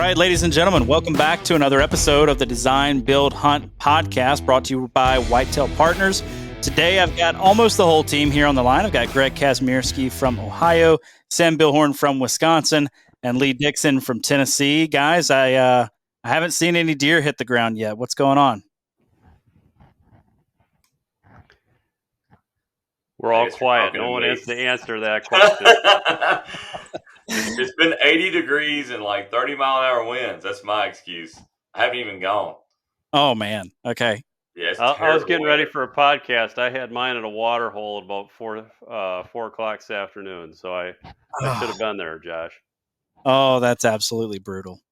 right, ladies and gentlemen, welcome back to another episode of the Design, Build, Hunt podcast brought to you by Whitetail Partners. Today, I've got almost the whole team here on the line. I've got Greg Kazmierski from Ohio, Sam Billhorn from Wisconsin, and Lee Dixon from Tennessee. Guys, I haven't seen any deer hit the ground yet. What's going on? We're all quiet. No one has to answer that question. It's been 80 degrees and like 30-mile-an-hour winds. That's my excuse. I haven't even gone. Oh, man. Okay. Yeah, I was getting ready for a podcast. I had mine in a water hole at about 4 o'clock this afternoon. So I should have been there, Josh. Oh, that's absolutely brutal.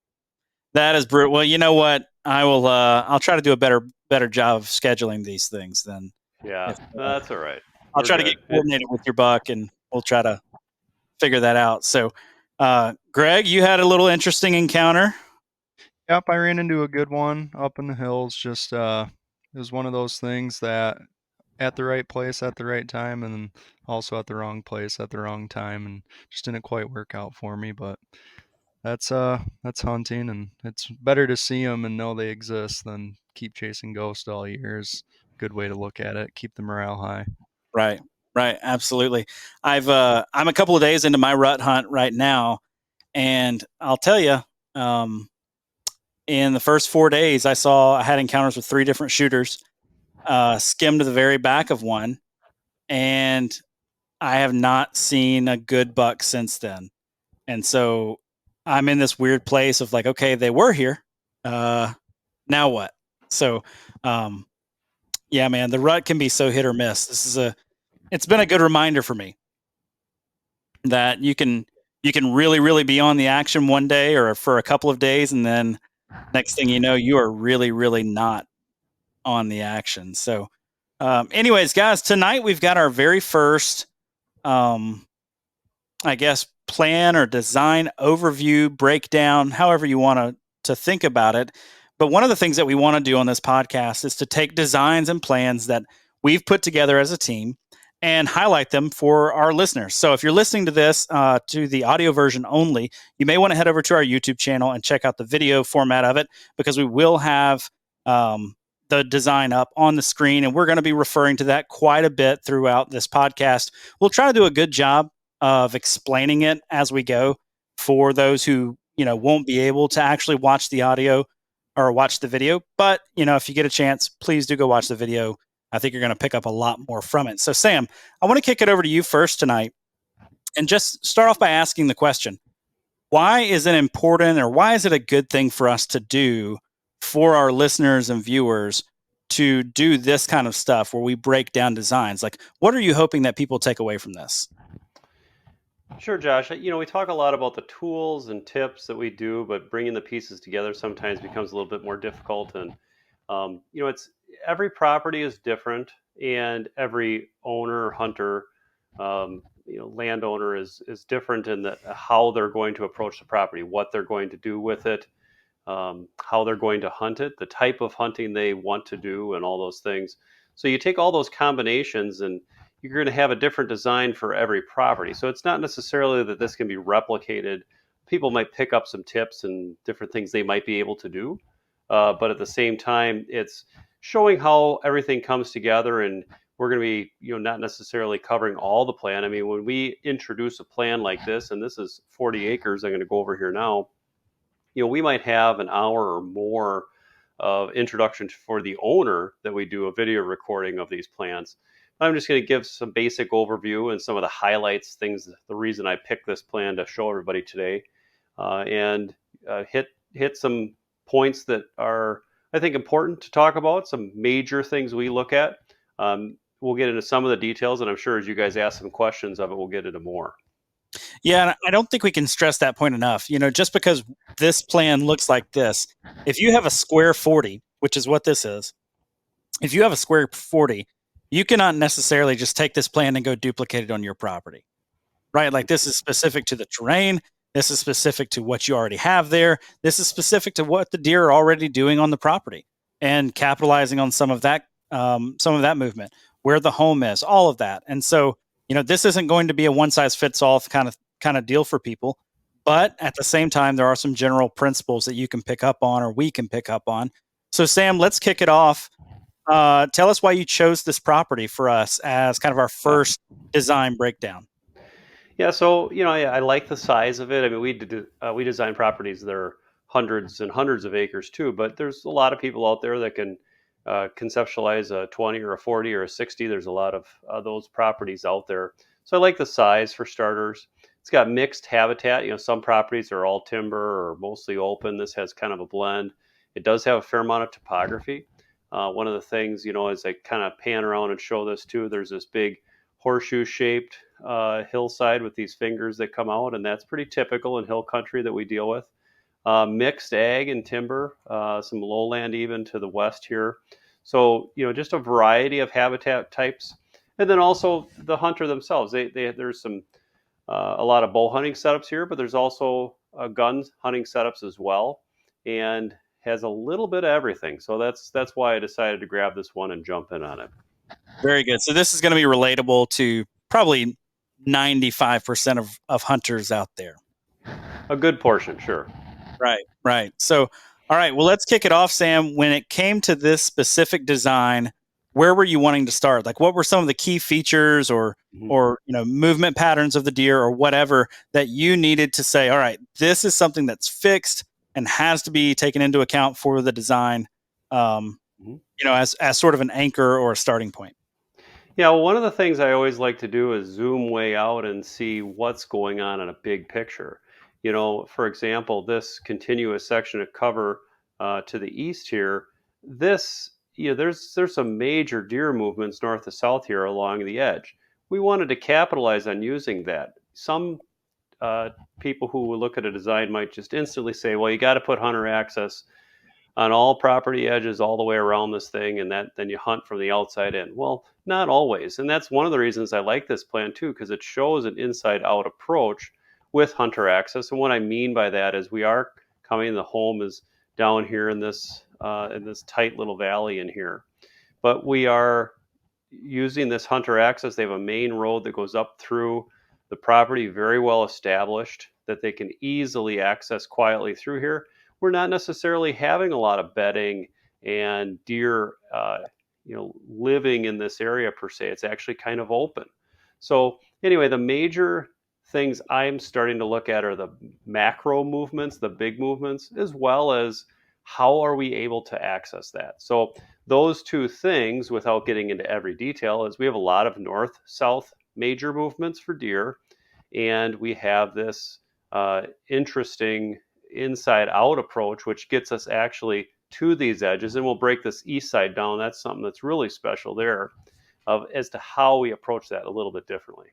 That is brutal. Well, you know what? I'll try to do a better job of scheduling these things then. Yeah, that's all right. I'll try to get coordinated with your buck, and we'll try to figure that out. So, Greg, you had a little interesting encounter. Yep, I ran into a good one up in the hills. Just it was one of those things that at the right place at the right time, and also at the wrong place at the wrong time, and just didn't quite work out for me. But that's hunting, and it's better to see them and know they exist than keep chasing ghosts all year. Is a good way to look at it. Keep the morale high. Right, absolutely. I'm a couple of days into my rut hunt right now, and I'll tell you, in the first 4 days, I had encounters with 3 different shooters, skimmed to the very back of one, and I have not seen a good buck since then. And so I'm in this weird place of like, okay, they were here. Now what? So, yeah, man, the rut can be so hit or miss. It's been a good reminder for me that you can really, really be on the action one day or for a couple of days, and then next thing you know, you are really, really not on the action. So, anyways, guys, tonight we've got our very first, I guess, plan or design overview, breakdown, however you want to think about it. But one of the things that we want to do on this podcast is to take designs and plans that we've put together as a team and highlight them for our listeners. So if you're listening to this to the audio version only, you may want to head over to our YouTube channel and check out the video format of it, because we will have the design up on the screen, and we're going to be referring to that quite a bit throughout this podcast. We'll try to do a good job of explaining it as we go for those who, won't be able to actually watch the audio or watch the video. But, if you get a chance, please do go watch the video. I think you're going to pick up a lot more from it. So, Sam, I want to kick it over to you first tonight and just start off by asking the question, why is it important, or why is it a good thing for us to do for our listeners and viewers to do this kind of stuff where we break down designs? Like, what are you hoping that people take away from this? Sure, Josh. We talk a lot about the tools and tips that we do, but bringing the pieces together sometimes becomes a little bit more difficult. And, it's every property is different, and every owner, hunter, landowner is different in how they're going to approach the property, what they're going to do with it, how they're going to hunt it, the type of hunting they want to do, and all those things. So you take all those combinations, and you're going to have a different design for every property. So it's not necessarily that this can be replicated. People might pick up some tips and different things they might be able to do. But at the same time, it's showing how everything comes together, and we're going to be, not necessarily covering all the plan. I mean, when we introduce a plan like this, and this is 40 acres, I'm going to go over here now, we might have an hour or more of introduction for the owner that we do a video recording of these plans. I'm just going to give some basic overview and some of the highlights, things, the reason I picked this plan to show everybody today, and hit some points that are, I think, important to talk about, some major things we look at. We'll get into some of the details, and I'm sure as you guys ask some questions of it, we'll get into more. Yeah, and I don't think we can stress that point enough. Just because this plan looks like this, if you have a square 40, which is what this is, if you have a square 40, you cannot necessarily just take this plan and go duplicate it on your property, right? Like, this is specific to the terrain. This is specific to what you already have there. This is specific to what the deer are already doing on the property and capitalizing on some of that movement, where the home is, all of that. And so, this isn't going to be a one size fits all kind of deal for people. But at the same time, there are some general principles that you can pick up on, or we can pick up on. So, Sam, let's kick it off. Tell us why you chose this property for us as kind of our first design breakdown. Yeah, so I like the size of it. I mean, we design properties that are hundreds and hundreds of acres too, but there's a lot of people out there that can conceptualize a 20 or a 40 or a 60. There's a lot of those properties out there. So I like the size for starters. It's got mixed habitat. Some properties are all timber or mostly open. This has kind of a blend. It does have a fair amount of topography. One of the things, as I kind of pan around and show this too, there's this big horseshoe shaped hillside with these fingers that come out, and that's pretty typical in hill country that we deal with. Mixed ag and timber, some lowland even to the west here. So just a variety of habitat types, and then also the hunter themselves. There's some a lot of bow hunting setups here, but there's also gun hunting setups as well, and has a little bit of everything. So that's why I decided to grab this one and jump in on it. Very good. So this is going to be relatable to probably 95% of hunters out there. A good portion, sure. Right. So, all right, well, let's kick it off, Sam. When it came to this specific design, where were you wanting to start? Like, what were some of the key features or movement patterns of the deer or whatever that you needed to say, all right, this is something that's fixed and has to be taken into account for the design, as sort of an anchor or a starting point? Yeah, well, one of the things I always like to do is zoom way out and see what's going on in a big picture. For example, this continuous section of cover to the east here, there's some major deer movements north to south here along the edge. We wanted to capitalize on using that. Some people who will look at a design might just instantly say, well, you got to put hunter access on all property edges all the way around this thing, and then you hunt from the outside in. Well, not always, and that's one of the reasons I like this plan too, because it shows an inside out approach with hunter access. And what I mean by that is we are coming, the home is down here in this tight little valley in here, but we are using this hunter access. They have a main road that goes up through the property, very well established, that they can easily access quietly through here. We're not necessarily having a lot of bedding and deer, living in this area per se. It's actually kind of open. So anyway, the major things I'm starting to look at are the macro movements, the big movements, as well as how are we able to access that. So those two things, without getting into every detail, is we have a lot of north-south major movements for deer, and we have this interesting inside-out approach, which gets us actually to these edges, and we'll break this east side down. That's something that's really special there, as to how we approach that a little bit differently.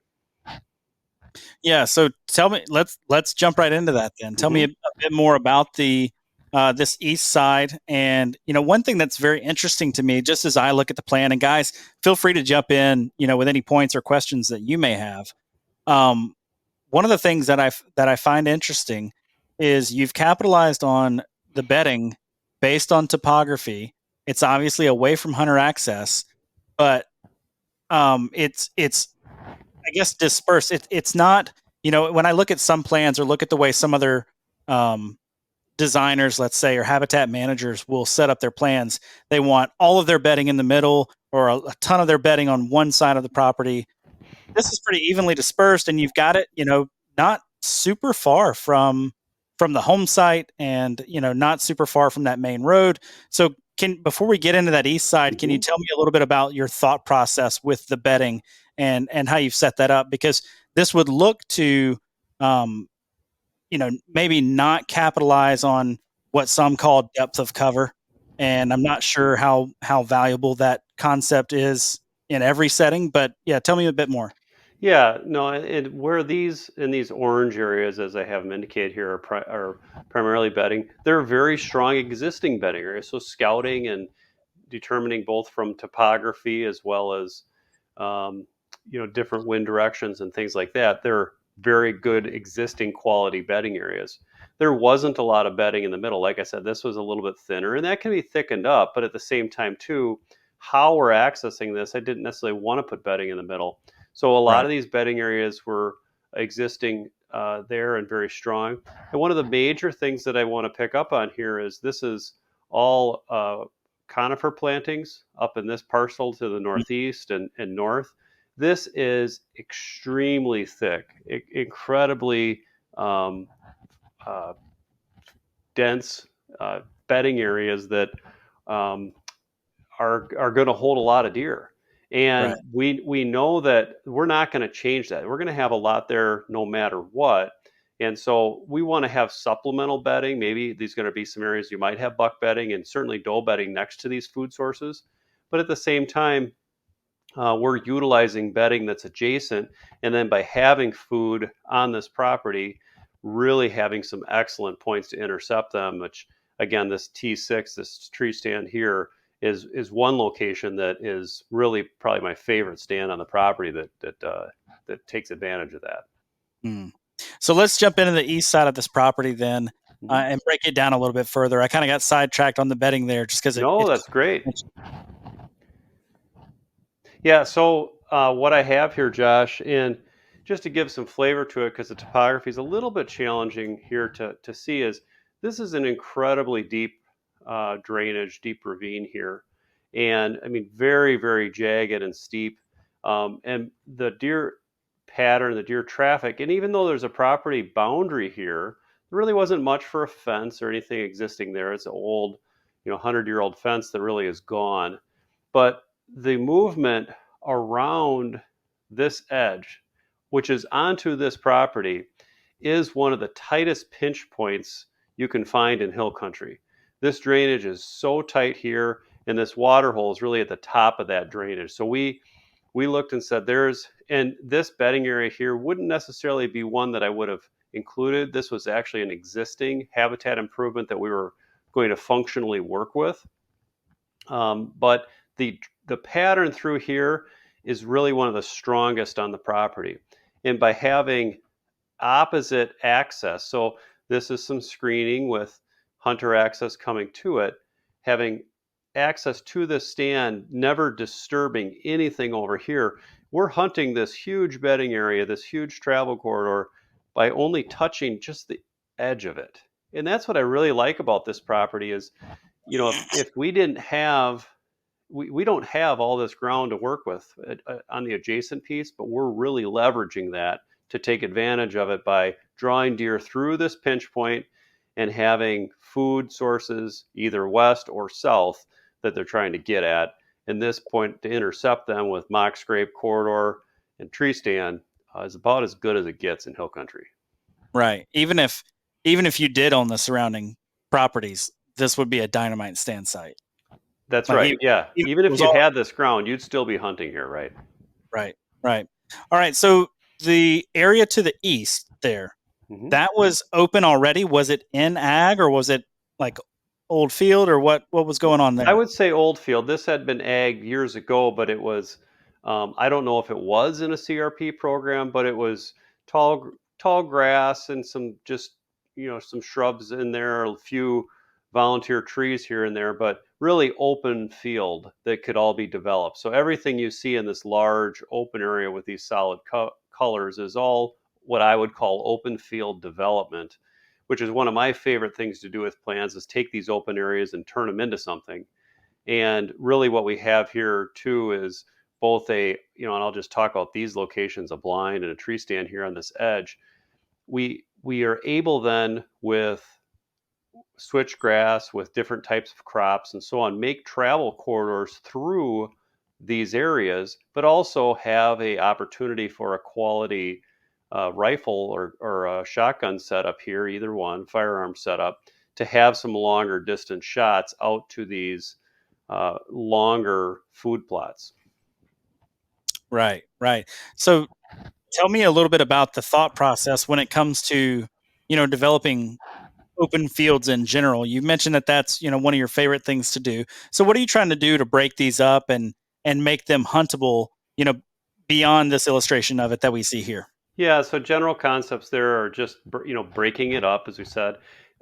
Yeah. So tell me, let's jump right into that then. Tell me a bit more about the this east side. And one thing that's very interesting to me, just as I look at the plan, and guys, feel free to jump in, with any points or questions that you may have. One of the things that I find interesting is you've capitalized on the bedding based on topography. It's obviously away from hunter access, but it's I guess dispersed. It's not, when I look at some plans or look at the way some other designers, let's say, or habitat managers will set up their plans, they want all of their bedding in the middle or a ton of their bedding on one side of the property. This is pretty evenly dispersed, and you've got it, not super far from the home site, and not super far from that main road. So before we get into that east side, can you tell me a little bit about your thought process with the bedding and how you've set that up? Because this would look to maybe not capitalize on what some call depth of cover, and I'm not sure how valuable that concept is in every setting, but yeah, tell me a bit more. Yeah, no, and where in these orange areas, as I have them indicated here, are primarily bedding. They're very strong existing bedding areas. So scouting and determining both from topography as well as different wind directions and things like that, they're very good existing quality bedding areas. There wasn't a lot of bedding in the middle. Like I said, this was a little bit thinner, and that can be thickened up. But at the same time, too, how we're accessing this, I didn't necessarily want to put bedding in the middle. So a lot of these bedding areas were existing there and very strong. And one of the major things that I want to pick up on here is this is all conifer plantings up in this parcel to the northeast and north. This is extremely thick, incredibly uh, dense bedding areas that um, are going to hold a lot of deer. And Right. we know that we're not going to change that. We're going to have a lot there no matter what. And so we want to have supplemental bedding. Maybe these going to be some areas you might have buck bedding and certainly doe bedding next to these food sources. But at the same time, we're utilizing bedding that's adjacent. And then by having food on this property, really having some excellent points to intercept them, which again, this T6, this tree stand here, is one location that is really probably my favorite stand on the property that takes advantage of that. Mm. So let's jump into the east side of this property then, Mm-hmm. and break it down a little bit further. I kind of got sidetracked on the bedding there just because No, that's great. Yeah, so what I have here, Josh, and just to give some flavor to it, because the topography is a little bit challenging here to see, is this is an incredibly deep drainage, deep ravine here. And I mean, very, very jagged and steep. And the deer pattern, the deer traffic, and even though there's a property boundary here, there really wasn't much for a fence or anything existing there. It's an old, 100-year-old fence that really is gone. But the movement around this edge, which is onto this property, is one of the tightest pinch points you can find in hill country. This drainage is so tight here, and this water hole is really at the top of that drainage. So we looked and said and this bedding area here wouldn't necessarily be one that I would have included. This was actually an existing habitat improvement that we were going to functionally work with. But the pattern through here is really one of the strongest on the property. And by having opposite access, so this is some screening with hunter access coming to it, having access to this stand, never disturbing anything over here. We're hunting this huge bedding area, this huge travel corridor, by only touching just the edge of it. And that's what I really like about this property is, if we didn't have we don't have all this ground to work with on the adjacent piece, but we're really leveraging that to take advantage of it by drawing deer through this pinch point and having food sources either west or south that they're trying to get at. And this point to intercept them with mock scrape corridor and tree stand is about as good as it gets in hill country. Right. Even if you did own the surrounding properties, this would be a dynamite stand site. That's right. Yeah. Even if you had this ground, you'd still be hunting here, right? Right. Right. All right. So the area to the east there, that was open already. Was it in ag or was it like old field or what was going on there? I would say old field. This had been ag years ago, but it was, I don't know if it was in a CRP program, but it was tall grass and some just, some shrubs in there, a few volunteer trees here and there, but really open field that could all be developed. So everything you see in this large open area with these solid colors is all what I would call open field development, which is one of my favorite things to do with plans is take these open areas and turn them into something. And really what we have here too is both and I'll just talk about these locations, a blind and a tree stand here on this edge. We are able then with switchgrass, with different types of crops and so on, make travel corridors through these areas, but also have a opportunity for a quality rifle or a shotgun setup here, either one, firearm setup, to have some longer distance shots out to these longer food plots. Right, right. So tell me a little bit about the thought process when it comes to, developing open fields in general. You mentioned that that's, one of your favorite things to do. So what are you trying to do to break these up and make them huntable, beyond this illustration of it that we see here? Yeah, so general concepts there are just, breaking it up, as we said.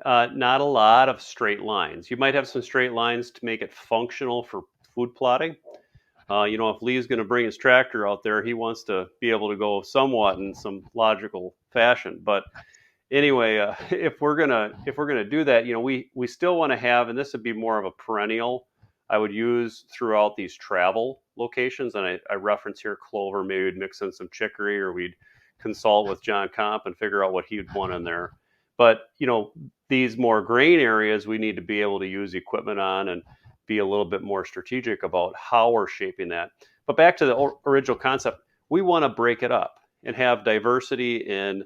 Not a lot of straight lines. You might have some straight lines to make it functional for food plotting, If Lee's going to bring his tractor out there, he wants to be able to go somewhat in some logical fashion. But anyway, if we're gonna do that, we still want to have, and this would be more of a perennial, I would use throughout these travel locations. And I reference here clover. Maybe we'd mix in some chicory, or we'd consult with John Comp and figure out what he'd want in there. But these more grain areas, we need to be able to use equipment on and be a little bit more strategic about how we're shaping that. But back to the original concept, we want to break it up and have diversity in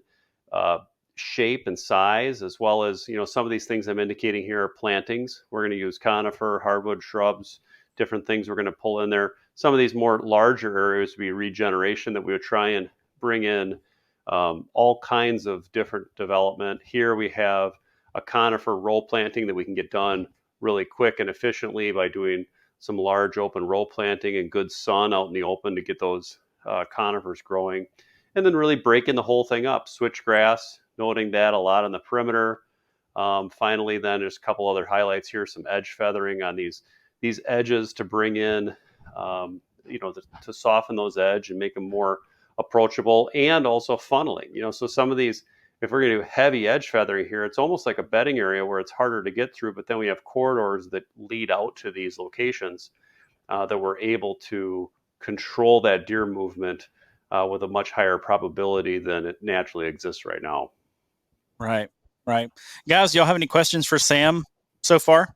shape and size, as well as some of these things I'm indicating here are plantings. We're going to use conifer, hardwood, shrubs, different things we're going to pull in there. Some of these more larger areas would be regeneration, that we would try and bring in all kinds of different development. Here we have a conifer row planting that we can get done really quick and efficiently by doing some large open row planting and good sun out in the open to get those conifers growing. And then really breaking the whole thing up. Switchgrass, noting that a lot on the perimeter. Finally, then there's a couple other highlights here, some edge feathering on these edges to bring in, to soften those edge and make them more approachable, and also funneling. So some of these, if we're going to do heavy edge feathering here, it's almost like a bedding area where it's harder to get through, but then we have corridors that lead out to these locations that we're able to control that deer movement with a much higher probability than it naturally exists right now. Right. Guys, y'all have any questions for Sam so far?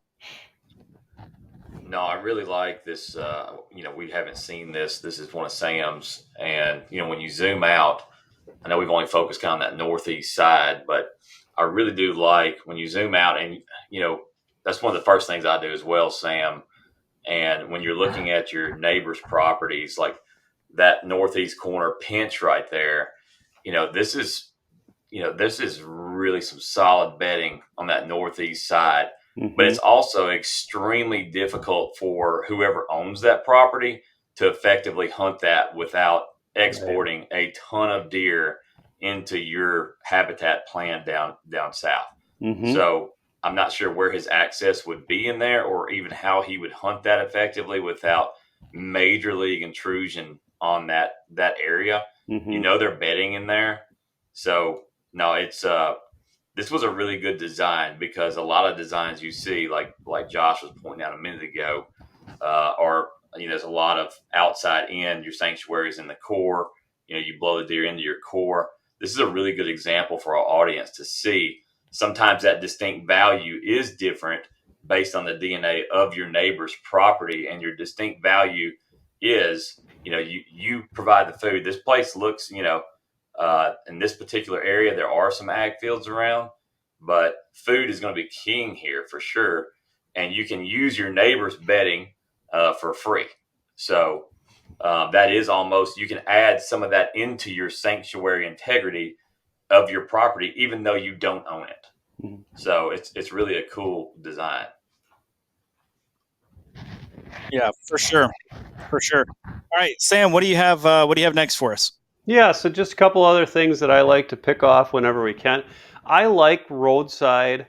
No, I really like this. We haven't seen this. This is one of Sam's. And, when you zoom out, I know we've only focused kind of on that northeast side, but I really do like when you zoom out, and, that's one of the first things I do as well, Sam. And when you're looking at your neighbor's properties, like that northeast corner pinch right there, this is really some solid bedding on that northeast side. Mm-hmm. But it's also extremely difficult for whoever owns that property to effectively hunt that without exporting a ton of deer into your habitat plan down south. Mm-hmm. So I'm not sure where his access would be in there, or even how he would hunt that effectively without major league intrusion on that area. Mm-hmm. They're bedding in there. So no, it's this was a really good design, because a lot of designs you see, like Josh was pointing out a minute ago, are there's a lot of outside in, your sanctuaries in the core. You blow the deer into your core. This is a really good example for our audience to see. Sometimes that distinct value is different based on the DNA of your neighbor's property, and your distinct value is you provide the food. This place looks in this particular area, there are some ag fields around, but food is going to be king here for sure. And you can use your neighbor's bedding for free. So that is almost, you can add some of that into your sanctuary integrity of your property, even though you don't own it. Mm-hmm. So it's really a cool design. Yeah, for sure. All right, Sam, what do you have next for us? Yeah, so just a couple other things that I like to pick off whenever we can. I like roadside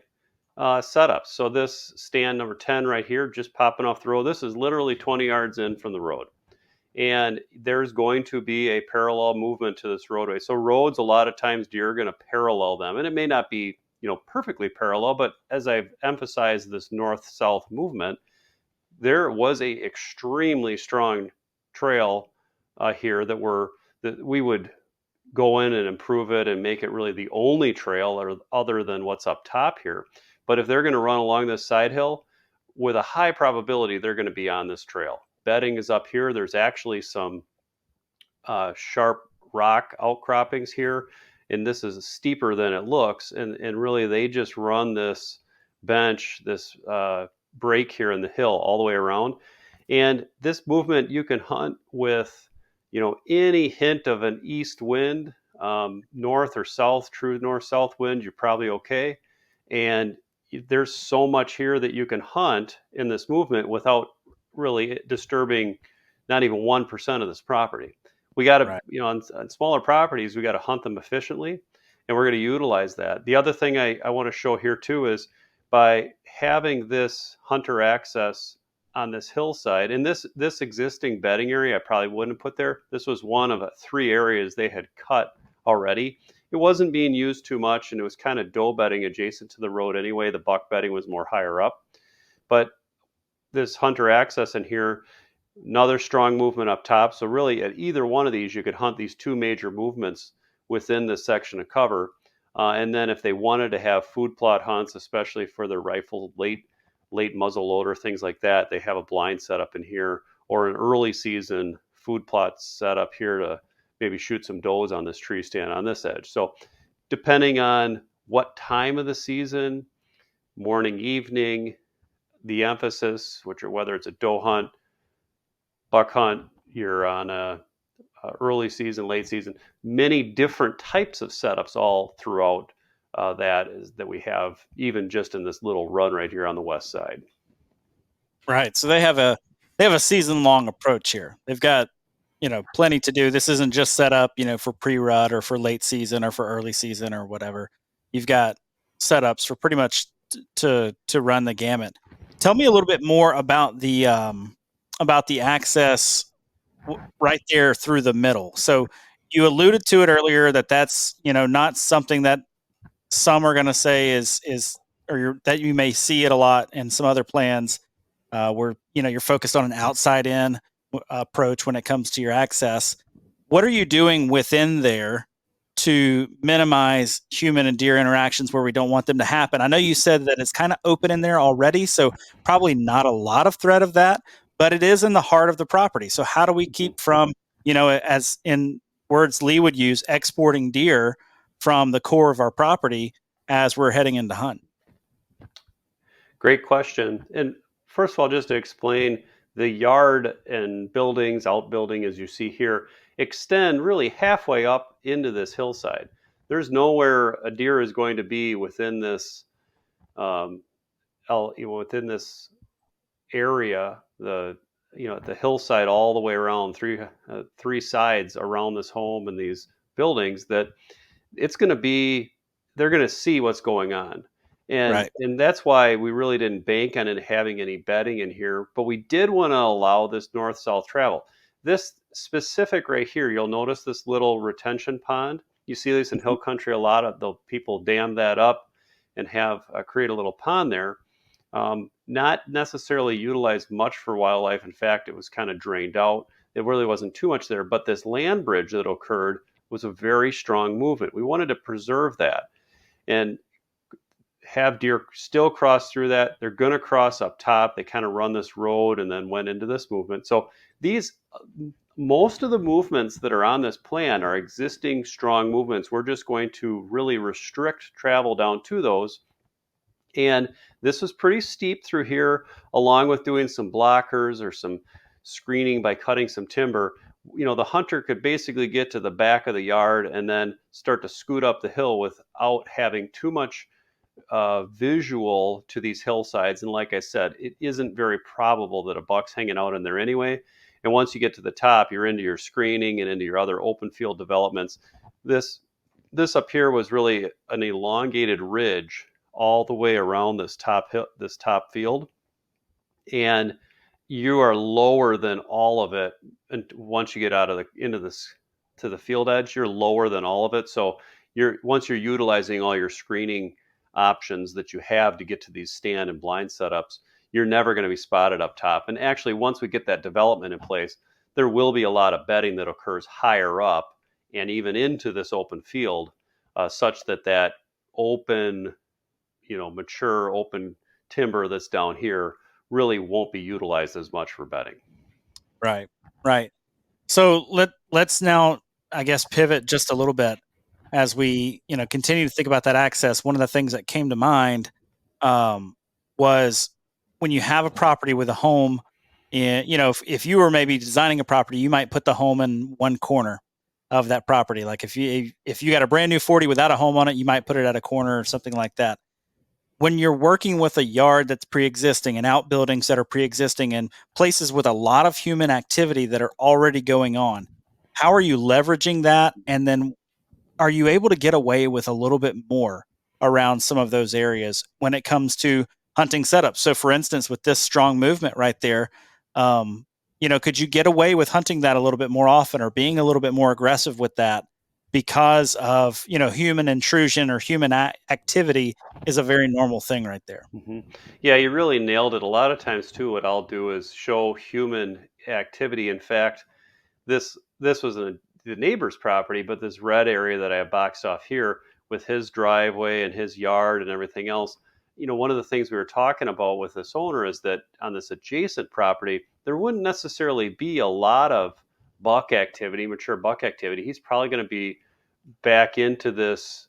setups. So this stand number 10 right here, just popping off the road, this is literally 20 yards in from the road. And there's going to be a parallel movement to this roadway. So roads, a lot of times deer are going to parallel them. And it may not be, perfectly parallel, but as I've emphasized this north-south movement, there was a extremely strong trail here that we would go in and improve it and make it really the only trail or other than what's up top here. But if they're going to run along this side hill, with a high probability they're going to be on this trail. Bedding is up here. There's actually some sharp rock outcroppings here, and this is steeper than it looks. And really they just run this bench, this break here in the hill all the way around. And this movement you can hunt with any hint of an east wind, north or south, true north-south wind, you're probably okay. And there's so much here that you can hunt in this movement without really disturbing not even 1% of this property. We got to, on smaller properties, we got to hunt them efficiently, and we're going to utilize that. The other thing I want to show here too is by having this hunter access on this hillside, and this existing bedding area I probably wouldn't put there. This was one of 3 areas they had cut already. It wasn't being used too much, and it was kind of doe bedding adjacent to the road anyway. The buck bedding was more higher up, but this hunter access in here, another strong movement up top. So really, at either one of these, you could hunt these 2 major movements within this section of cover. And then if they wanted to have food plot hunts, especially for their rifle late muzzle loader, things like that, they have a blind set up in here, or an early season food plot set up here to maybe shoot some does on this tree stand on this edge. So depending on what time of the season, morning, evening, the emphasis, which are whether it's a doe hunt, buck hunt, you're on a early season, late season, many different types of setups all throughout that we have, even just in this little run right here on the west side. Right. So they have a season long approach here. They've got, plenty to do. This isn't just set up, for pre-rut or for late season or for early season or whatever. You've got setups for pretty much to run the gamut. Tell me a little bit more about the access right there through the middle. So you alluded to it earlier that's not something that some are going to say is that you may see it a lot in some other plans where you're focused on an outside in approach when it comes to your access. What are you doing within there to minimize human and deer interactions where we don't want them to happen? I know you said that it's kind of open in there already, so probably not a lot of threat of that, but it is in the heart of the property. So how do we keep from, as in words Lee would use, exporting deer from the core of our property as we're heading into hunt? Great question. And first of all, just to explain, the yard and buildings, outbuilding as you see here, extend really halfway up into this hillside. There's nowhere a deer is going to be within this within this area, the hillside all the way around, three sides around this home and these buildings, that it's going to be, they're going to see what's going on. Right. And that's why we really didn't bank on it having any bedding in here, but we did want to allow this north-south travel. This specific right here, you'll notice this little retention pond. You see this in hill country a lot. Of the people dam that up and have create a little pond there. Not necessarily utilized much for wildlife. In fact, it was kind of drained out. It really wasn't too much there, but this land bridge that occurred was a very strong movement. We wanted to preserve that and have deer still cross through that. They're going to cross up top. They kind of run this road and then went into this movement. So most of the movements that are on this plan are existing strong movements. We're just going to really restrict travel down to those. And this was pretty steep through here, along with doing some blockers or some screening by cutting some timber. The hunter could basically get to the back of the yard and then start to scoot up the hill without having too much visual to these hillsides. And like I said, it isn't very probable that a buck's hanging out in there anyway. And once you get to the top, you're into your screening and into your other open field developments. This up here was really an elongated ridge all the way around this top field, and you are lower than all of it. And once you get out of to the field edge, you're lower than all of it. So once you're utilizing all your screening options that you have to get to these stand and blind setups, you're never going to be spotted up top. And actually, once we get that development in place, there will be a lot of bedding that occurs higher up and even into this open field, such that open, mature open timber that's down here really won't be utilized as much for bedding. Right. So let's now, I guess, pivot just a little bit as we, continue to think about that access. One of the things that came to mind was when you have a property with a home, if you were maybe designing a property, you might put the home in one corner of that property. Like if you got a brand new 40 without a home on it, you might put it at a corner or something like that. When you're working with a yard that's pre-existing and outbuildings that are pre-existing and places with a lot of human activity that are already going on, how are you leveraging that? And then are you able to get away with a little bit more around some of those areas when it comes to hunting setup. So, for instance, with this strong movement right there, could you get away with hunting that a little bit more often or being a little bit more aggressive with that because of human intrusion or human activity is a very normal thing right there. Hmm. Yeah, you really nailed it. A lot of times too, what I'll do is show human activity. In fact, this was the neighbor's property, but this red area that I have boxed off here with his driveway and his yard and everything else. One of the things we were talking about with this owner is that on this adjacent property, there wouldn't necessarily be a lot of buck activity, mature buck activity. He's probably going to be back into this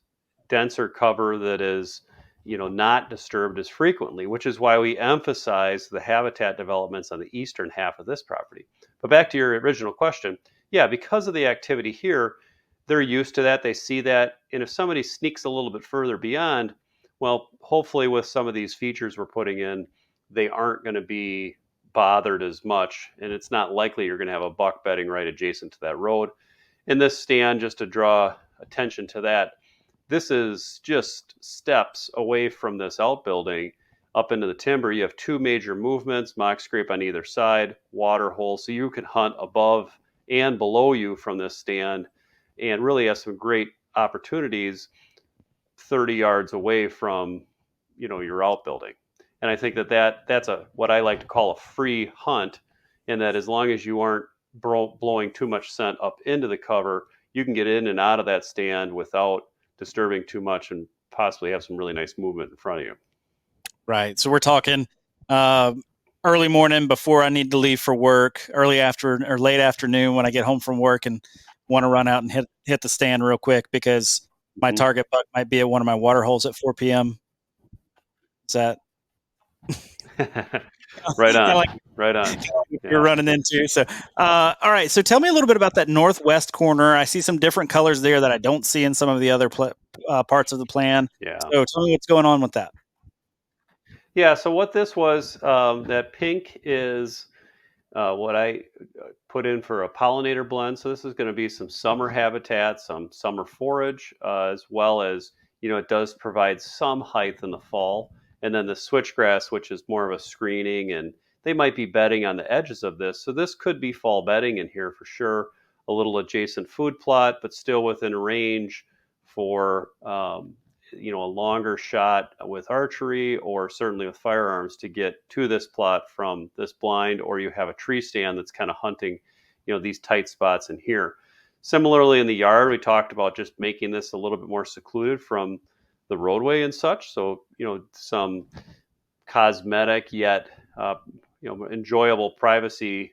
denser cover that is not disturbed as frequently, which is why we emphasize the habitat developments on the eastern half of this property. But back to your original question, yeah, because of the activity here, they're used to that, they see that, and if somebody sneaks a little bit further beyond, well, hopefully with some of these features we're putting in, they aren't going to be bothered as much, and it's not likely you're going to have a buck bedding right adjacent to that road. In this stand, just to draw attention to that, this is just steps away from this outbuilding up into the timber. You have two major movements, mock scrape on either side, water hole, so you can hunt above and below you from this stand and really have some great opportunities 30 yards away from your outbuilding. And I think that's a what I like to call a free hunt, in that as long as you aren't blowing too much scent up into the cover, you can get in and out of that stand without disturbing too much and possibly have some really nice movement in front of you. Right. So we're talking early morning before I need to leave for work, early after or late afternoon when I get home from work and want to run out and hit the stand real quick because my target buck might be at one of my water holes at 4 p.m. Is that right on? like, right on. You're running into. So, all right. So tell me a little bit about that northwest corner. I see some different colors there that I don't see in some of the other parts of the plan. Yeah. So tell me what's going on with that. Yeah. So what this was, that pink is what I put in for a pollinator blend. So this is going to be some summer habitat, some summer forage, as well as, it does provide some height in the fall. And then the switchgrass, which is more of a screening, and they might be bedding on the edges of this. So this could be fall bedding in here for sure. A little adjacent food plot, but still within range for, a longer shot with archery or certainly with firearms to get to this plot from this blind, or you have a tree stand that's kind of hunting, these tight spots in here. Similarly, in the yard, we talked about just making this a little bit more secluded from the roadway and such. So, some cosmetic yet, enjoyable privacy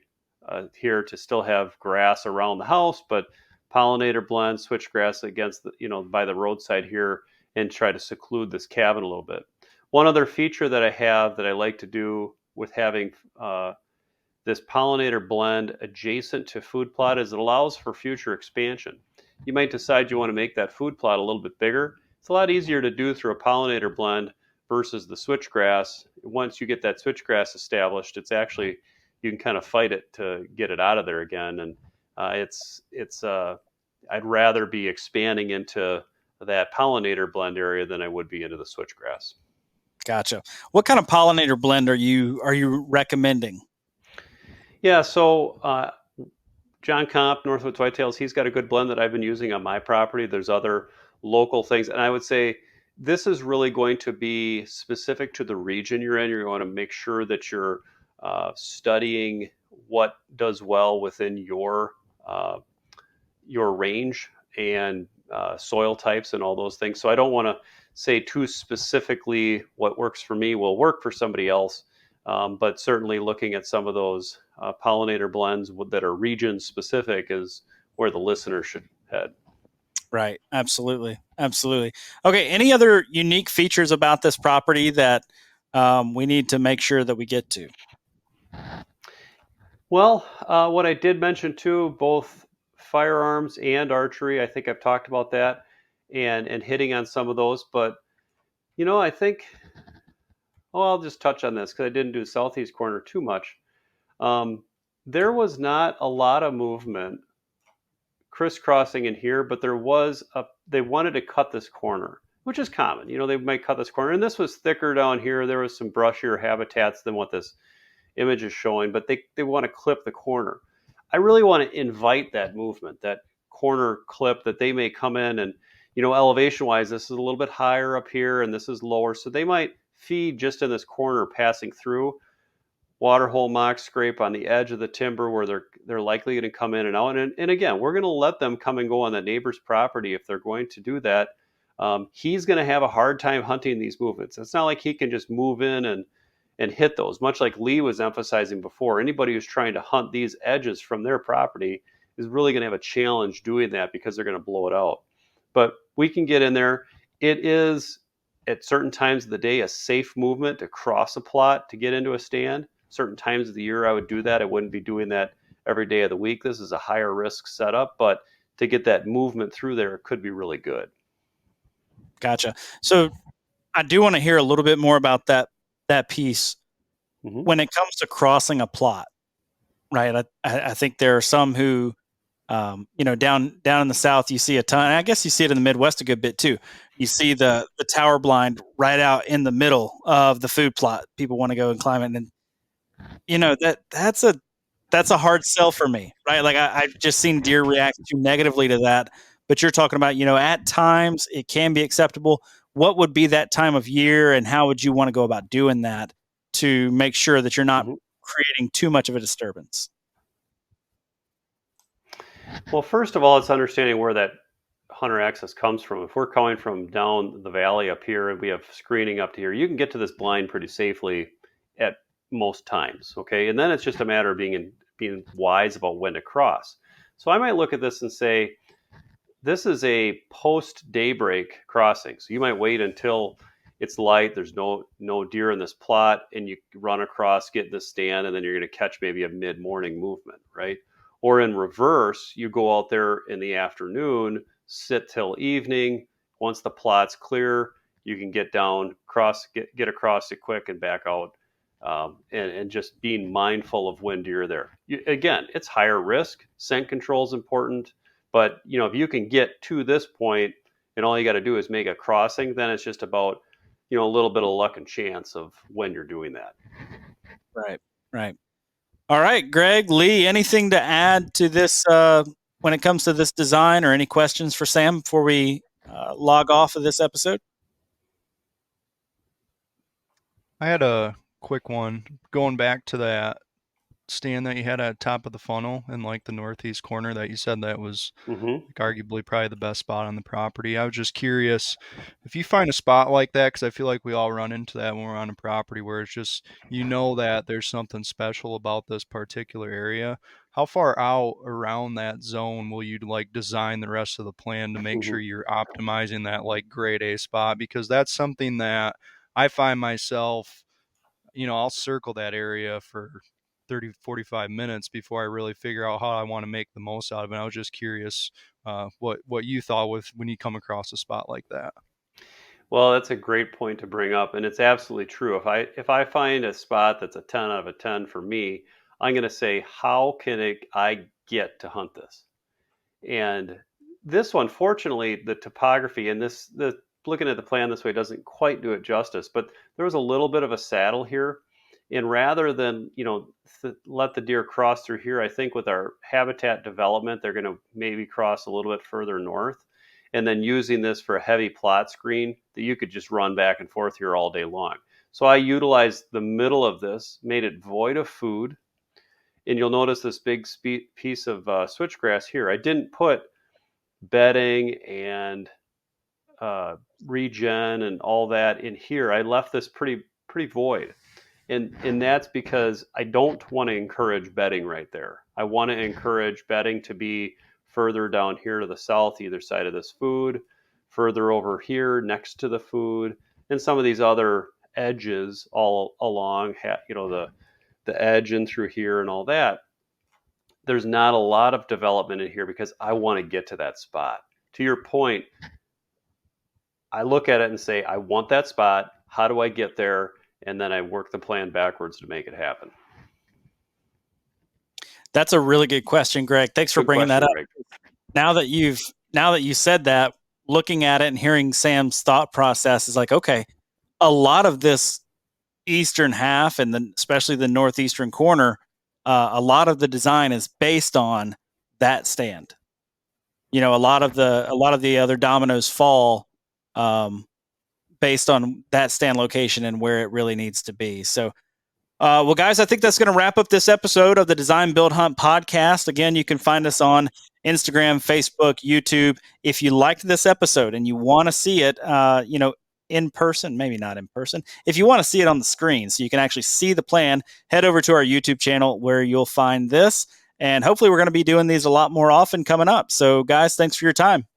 here to still have grass around the house, but pollinator blend, switchgrass against the, by the roadside here, and try to seclude this cabin a little bit. One other feature that I have that I like to do with having this pollinator blend adjacent to food plot is it allows for future expansion. You might decide you want to make that food plot a little bit bigger. It's a lot easier to do through a pollinator blend versus the switchgrass. Once you get that switchgrass established, it's actually, you can kind of fight it to get it out of there again. And I'd rather be expanding into that pollinator blend area than I would be into the switchgrass. Gotcha. What kind of pollinator blend are you recommending? Yeah, so John Comp, Northwoods Whitetails, he's got a good blend that I've been using on my property. There's other local things, and I would say this is really going to be specific to the region you're in. You're going to make sure that you're studying what does well within your range and soil types and all those things. So I don't want to say too specifically what works for me will work for somebody else, but certainly looking at some of those pollinator blends that are region specific is where the listener should head. Right. Absolutely. Absolutely. Okay. Any other unique features about this property that we need to make sure that we get to? Well, what I did mention too, both firearms and archery, I think I've talked about that and hitting on some of those. But, I think, I'll just touch on this because I didn't do southeast corner too much. There was not a lot of movement crisscrossing in here, but they wanted to cut this corner. which is common. They might cut this corner, and this was thicker down here. There was some brushier habitats than what this image is showing, but they want to clip the corner. I really want to invite that movement, that corner clip, that they may come in and, elevation wise, this is a little bit higher up here and this is lower. So they might feed just in this corner passing through. Waterhole mock scrape on the edge of the timber where they're likely going to come in and out. And again, we're going to let them come and go on the neighbor's property if they're going to do that. He's going to have a hard time hunting these movements. It's not like he can just move in and hit those. Much like Lee was emphasizing before, anybody who's trying to hunt these edges from their property is really going to have a challenge doing that because they're going to blow it out. But we can get in there. It is, at certain times of the day, a safe movement to cross a plot to get into a stand. Certain times of the year I would do that. I wouldn't be doing that every day of the week. This is a higher risk setup, but to get that movement through there, it could be really good. Gotcha. So I do want to hear a little bit more about that piece. Mm-hmm. When it comes to crossing a plot, right? I think there are some who, down in the South, you see a ton. I guess you see it in the Midwest a good bit too. You see the tower blind right out in the middle of the food plot. People want to go and climb it, and that's a hard sell for me, right? Like I've just seen deer react too negatively to that. But you're talking about, at times it can be acceptable. What would be that time of year, and how would you want to go about doing that to make sure that you're not creating too much of a disturbance? Well, first of all, it's understanding where that hunter access comes from. If we're coming from down the valley up here and we have screening up to here, you can get to this blind pretty safely at most times, okay? And then it's just a matter of being wise about when to cross. So I might look at this and say, this is a post-daybreak crossing. So you might wait until it's light, there's no deer in this plot, and you run across, get in the stand, and then you're going to catch maybe a mid-morning movement, right? Or in reverse, you go out there in the afternoon, sit till evening. Once the plot's clear, you can get down, get across it quick and back out, and just being mindful of when deer are there. Again, it's higher risk. Scent control is important. But, if you can get to this point and all you got to do is make a crossing, then it's just about, a little bit of luck and chance of when you're doing that. Right. All right, Greg, Lee, anything to add to this when it comes to this design, or any questions for Sam before we log off of this episode? I had a quick one going back to that stand that you had at the top of the funnel in like the northeast corner that you said that was like arguably probably the best spot on the property. I was just curious if you find a spot like that, because I feel like we all run into that when we're on a property where it's just, that there's something special about this particular area. How far out around that zone will you like design the rest of the plan to make sure you're optimizing that like grade A spot? Because that's something that I find myself, I'll circle that area for 30, 45 minutes before I really figure out how I want to make the most out of it. I was just curious what you thought when you come across a spot like that. Well, that's a great point to bring up, and it's absolutely true. If I find a spot that's a 10 out of a 10 for me, I'm going to say, how can I get to hunt this? And this one, fortunately, the topography and looking at the plan this way doesn't quite do it justice, but there was a little bit of a saddle here. And rather than, let the deer cross through here, I think with our habitat development, they're going to maybe cross a little bit further north. And then using this for a heavy plot screen that you could just run back and forth here all day long. So I utilized the middle of this, made it void of food. And you'll notice this big piece of switchgrass here. I didn't put bedding and regen and all that in here. I left this pretty void. And that's because I don't want to encourage bedding right there. I want to encourage bedding to be further down here to the south, either side of this food, further over here next to the food, and some of these other edges all along, the edge and through here and all that. There's not a lot of development in here because I want to get to that spot. To your point, I look at it and say, I want that spot. How do I get there? And then I work the plan backwards to make it happen. That's a really good question, Greg. Thanks for bringing that up. Greg. Now that you said that, looking at it and hearing Sam's thought process is like, okay, a lot of this eastern half and then especially the northeastern corner, a lot of the design is based on that stand. You know, a lot of the other dominoes fall based on that stand location and where it really needs to be. So well, guys, I think that's going to wrap up this episode of the Design Build Hunt podcast. Again, you can find us on Instagram, Facebook, YouTube. If you liked this episode and you want to see it, in person, maybe not in person. If you want to see it on the screen so you can actually see the plan, head over to our YouTube channel where you'll find this. And hopefully we're going to be doing these a lot more often coming up. So, guys, thanks for your time.